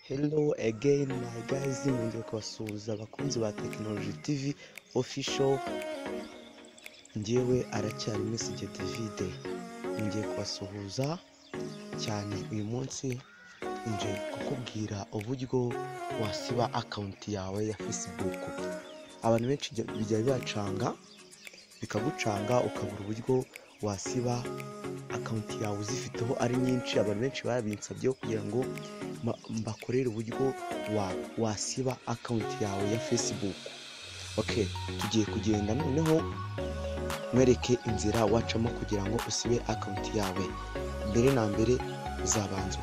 Hello again my guys, nongeye kubasuhuza abakunzi ba Technology TV official. Njyewe aracyari Message David, nongeye kubasuhuza cyane. Uyu munsi nje kukubwira uburyo wasiba account yawe ya Facebook. Abantu benshi bijya bibacanga bikagucanga ukabura uburyo wasiba account yawe uzifiteho ari nyinshi. Abantu benshi babinsabye kugira ngo mbakorere uburyo wasiba account yawe ya Facebook. Okay, tugiye kugenda noneho mwereke inzira wacamo kugira ngo usibe account yawe. Mbere na mbere uzabanza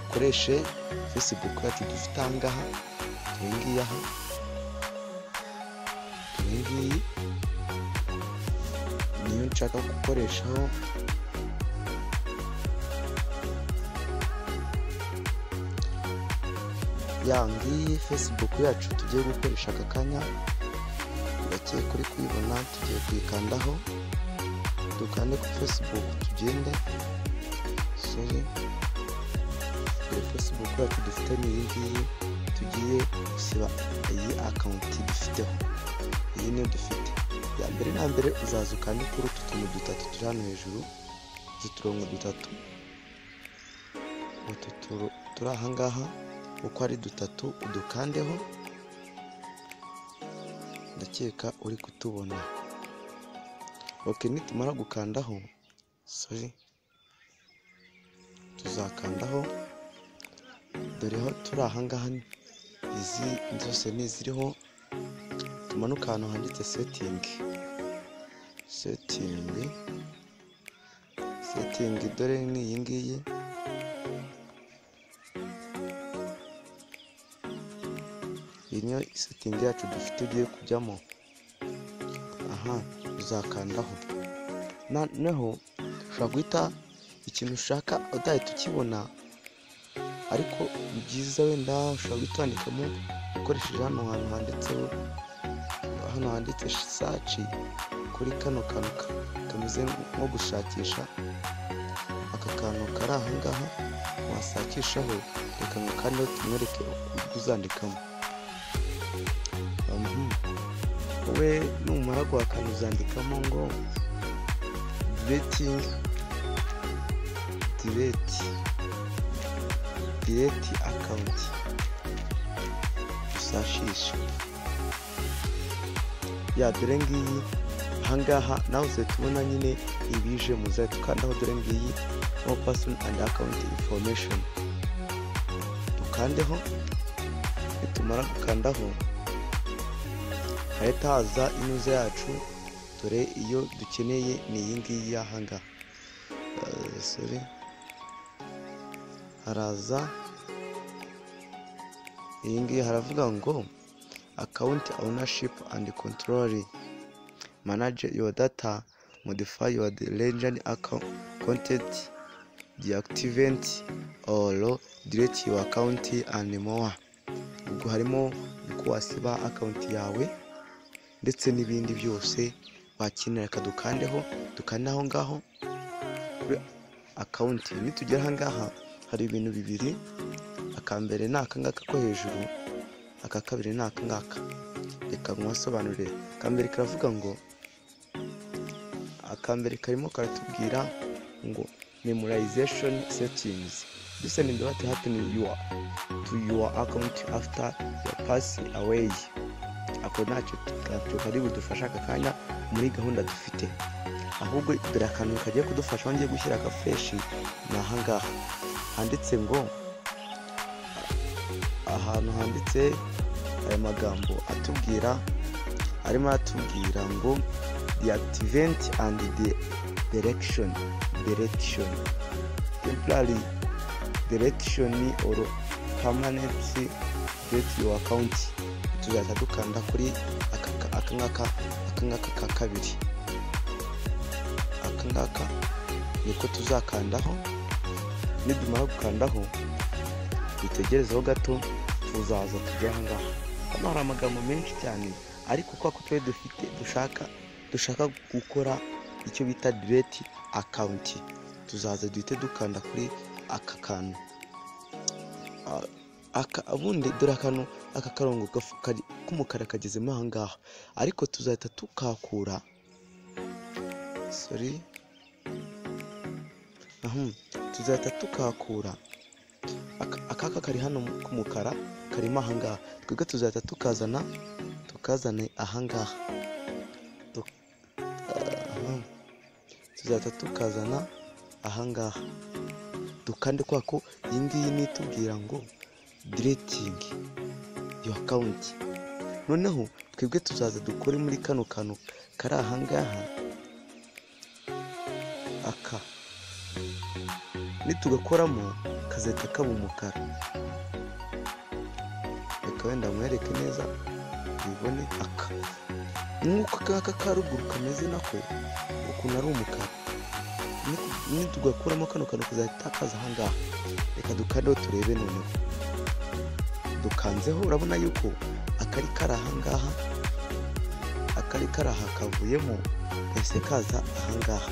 ukoreshe Facebook yacu dufite ahangaha, turengiye aha, turengiye niyo nshaka gukoreshaho. Yangi Facebook yacu tugiye gukoresha aka kanya, ndakeye kuri kuyibona, tugiye kuyikandaho, dukande ku Facebook, tugende Facebook yacu dufite iyi ngiyi, tugiye gusiba iyi account dufiteho. Iyi niyo dufite. Ya mbere na mbere uzaza ukande kuri utu tuntu dutatu turi hano hejuru, uturongo dutatu, utu turi ahangaha uko ari dutatu, udukandeho. Ndakeka uri kutubona. Okay, nitumara gukandaho, tuzakandaho, doreho turi ahangaha, izi zose ni ziriho. Tumanuka ahantu handitse setting, dore ni iyi ngiyi. Iyi niyo setting yacu dufite ugiye kujyamo. Aha, uzakandaho. Noneho ushobora guhita ikintu ushaka udahita ukibona, ariko ni byiza wenda ushobora guhita wandikamo ukoresheje hano hantu handitseho, hano handitse search, kuri kano kantu kameze nko gushakisha. Aka kantu kari ahangaha wasakishaho, reka ngo kandi tumwereke uzandikamo. We numara guhakana uzandikamo ngo delete account, usashisha. Ya dore ngiyi ahangaha nawe uzahita ubona nyine ibije, muzahita ukandaho. Dore ngiyi no person and account information, dukandeho. Nitumara gukandaho hahita haza inuze yacu. Dore iyo dukeneye ni iyi ngiyi ahangaha. Haraza iyi ngiyi, haravuga ngo account ownership and control, manage your data, modify your legend account, content, deactivate or delete your account and more. Ubwo harimo uko wasiba account yawe ndetse n'ibindi byose wakenera. Reka dukandeho, dukandaho ngaho kuri account. Nitugera ahangaha hari ibintu bibiri. Akambere ni aka ngaka ko hejuru, aka kabiri ni aka ngaka. Reka mwasobanurire. Akambere karavuga ngo, akambere karimo karatubwira ngo memorization settings. This is what happen to your account after you pass away. Ako nacyo kari budufasha aka kanya muri gahunda dufite. Ahubwo dore akantu kagiye kudufasha ngiye gushyira aka fresh na ahangaha handitse ngo, ahantu handitse aya magambo atubwira, arimo atubwira ngo deactivate and direction, temporary direction or permanent delete your account. Tuzahita dukanda kuri aka ngaka ka kabiri. Aka ngaka niko tuzakandaho. Nidumara gukandaho, bitegerezeho gato, tuzaza tujya ahangaha. Hano hari amagambo menshi cyane, ariko kwa kutwe dushaka gukora icyo bita delete account, tuzaza duhite dukanda kuri aka kantu. ubundi dore aka karongo k'umukara kagezemo aha ngaha, ariko tuzahita tukakura tuzahita tukakura akaka kari hano k'umukara karimo aha ngaha, twebwe tuzahita tukazane aha ngaha, tuzahita tukazana aha ngaha dukande, kwa ko iyi ngiyi nitubwira ngo deleting your account. Noneho twebwe tuzaza dukore muri kano kantu kari aha ngaha, aka nitugakoramo kazahita kaba umukara. Reka wenda mwereke neza bibone aka nk'uko aka karuguru kameze nako ukuntu ari umukara. Nitugakuramo kano kantu kazahita kaza aha ngaha. Reka dukandeho turebe. Noneho dukanzeho, urabona yuko akari kari aha ngaha, akari kari aha kavuyemo kahise kaza aha ngaha.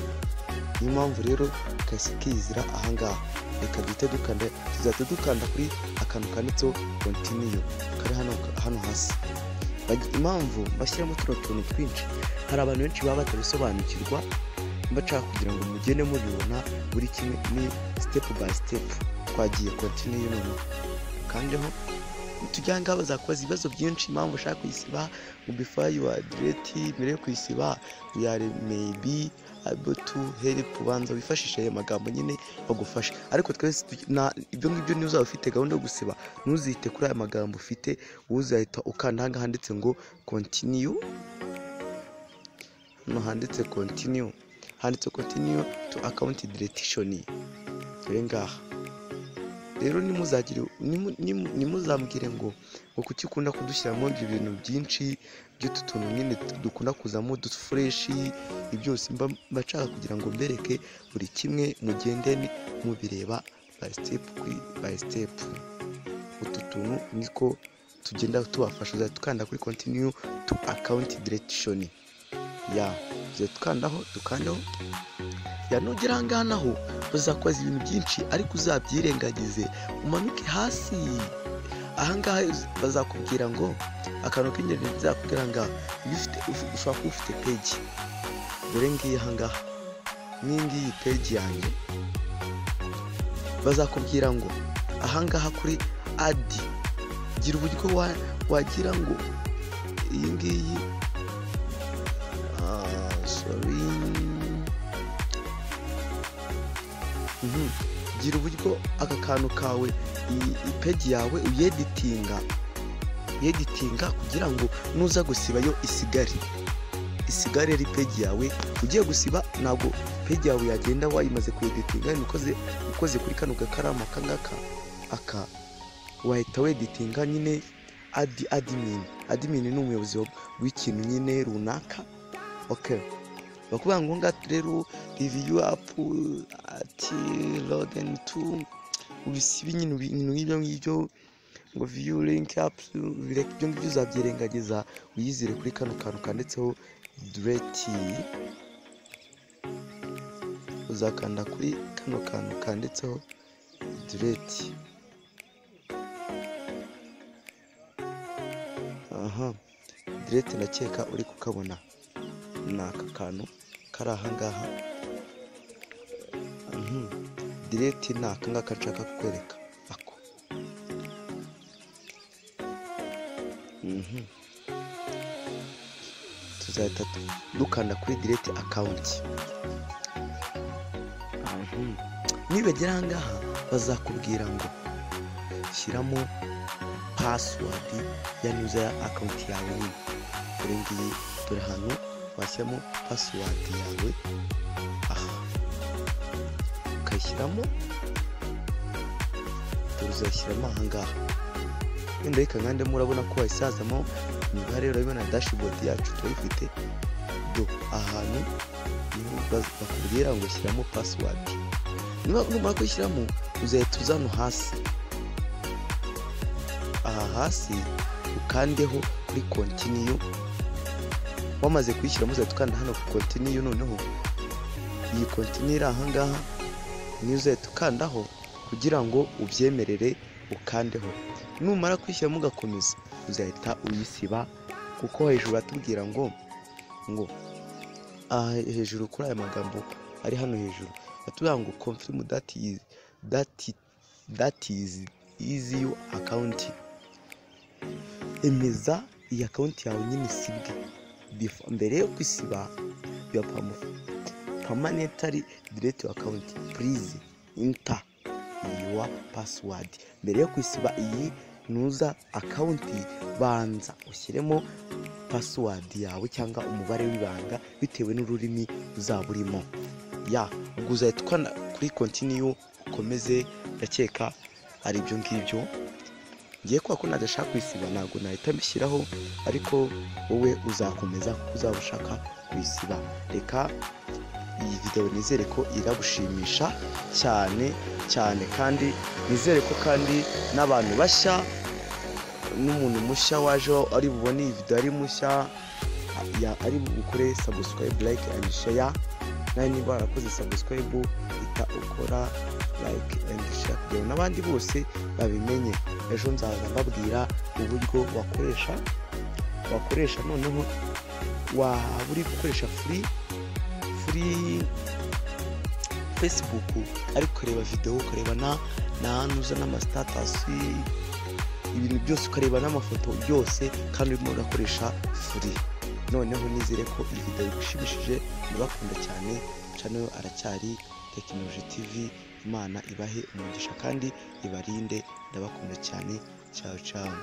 Niyo mpamvu rero kahise kizira aha ngaha. Reka duhite tuzahita dukanda kuri akantu kanditseho continue kari hano hasi. Impamvu bashyiramo tuno tuntu twinshi, hari abantu benshi baba batabisobanukirwa, mbashaka kugira ngo mugende mubibona buri kimwe ni step by step. Twagiye continue noneho kandeho, tujya ngaho bazakubaza ibibazo byinshi, impamvu ushaka kuyisiba, before you are delete, mbere yo kuyisiba you are maybe able to help, ubanza wifashisha aya magambo nyine bagufasha. Ariko twese ibyo ngibyo niyo uzaba ufite gahunda yo gusiba, ntuzite kuri aya magambo ufite, uzahita ukanda hanga handitse ngo continue. No handitse continue to account deletion. Dore ngaha rero nimuzambwire ngo kuki ukunda kudushyiramo ibyo bintu byinshi by'utu tuntu nyine dukunda kuzamo fresh, byose mbashaka kugira ngo mbereke buri kimwe mugende mubireba by step. Utu tuntu niko tugenda tubafasha. Tukanda kuri continue to account deletion tukandaho nugera ngaha naho bazakoza ibintu byinshi, ariko uzabyirengagize umanuke hasi. Aha ngaha bazakubwira ngo akantu k'ingenzi bizakubwira ngaha ushobora kuba ufite page. Dore ngiyi aha ngaha ngiyi page yanjye, bazakubwira ngo aha ngaha kuri add gira uburyo wagira ngo iyi ngiyi gira uburyo aka kantu kawe page yawe uyeditinga kugira ngo nuza gusiba yo isigare ari page yawe. Ugiye gusiba ntabwo page yawe yagenda wayimaze kuyeditinga, ukoze kuri kano gakarama kangaka aka wahita weditinga nyine. Admin ni umuyobozi w'ikintu nyine runaka. Okay, bakubwira ngo ngaho rero review up ati login to ubisibi nyine ibintu ngibyo ngo view link up, ibyo ngibyo uzabyirengagiza uyizire kuri kano kantu kanditseho delete. Uzakanda kuri kano kantu kanditseho delete. Delete ndakeka uri kukabona, ni aka kantu kari aha ngaha. Delete ni aka ngaka nshaka kukwereka ako. Tuzahita dukanda kuri delete account. Nibagera aha ngaha bazakubwira ngo shyiramo password ya user account yawe nyine. Dore ngiyi, dore hano washyiramo password yawe. Ukayishyiramo, uzashyiramo aha ngaha. Wenda reka nkande murabona ko wayisazamo imibare, urabibona dashboard yacu turayifite. Ahantu bakubwira ngo shyiramo password. Numara kuyishyiramo uzahita uzana hasi. Aha hasi ukandeho kuri continue. Wamaze kuyishyiramo uzahita ukanda hano kuri continue. Noneho iyi continue iri aha ngaha niyo uzahita ukandaho kugira ngo ubyemerere ukandeho. Numara kwishyiramo ugakomeza uzahita uyisiba, kuko hejuru batubwira ngo hejuru kuri aya magambo ari hano hejuru batubwira ngo confirm that is your account. Emeza iyi account yawe nyine isibwe. Mbere yo kwisiba your permanently delete your account, please enter your password. Mbere yo kwisiba iyi nuza account, banza ushyiremo password yawe cyangwa umubare w'ibanga bitewe n'ururimi uzaba urimo. Ubwo uzahita ukanda kuri continue ukomeze. Ndakeka ari ibyo ngibyo. Ngiye kwa ko nadashaka kwisiba ntabwo nahita mbishyiraho, ariko wowe uzakomeza uzaba ushaka kwisiba. Reka iyi video nizere ko iragushimisha cyane kandi nizere ko kandi n'abantu bashya n'umuntu mushya waje ari bubone iyi video ari mushya ari bukore subscribe, like and share. Nawe niba warakoze subscribe ita ukora like and share kugira n'abandi bose babimenye. Ejo nzaza mbabwira uburyo wakoresha noneho waburi gukoresha free Facebook, ariko kureba video, ukareba nanuza n'amastatus, ibintu byose ukareba n'amafoto byose kandi urimo urakoresha free. Noneho nizere ko iyi video igushimishije, ndabakunda cyane. Channel aracyari Technology TV. Imana ibahe umugisha kandi ibarinde. Ndabakunda cyane. Ciao ciao.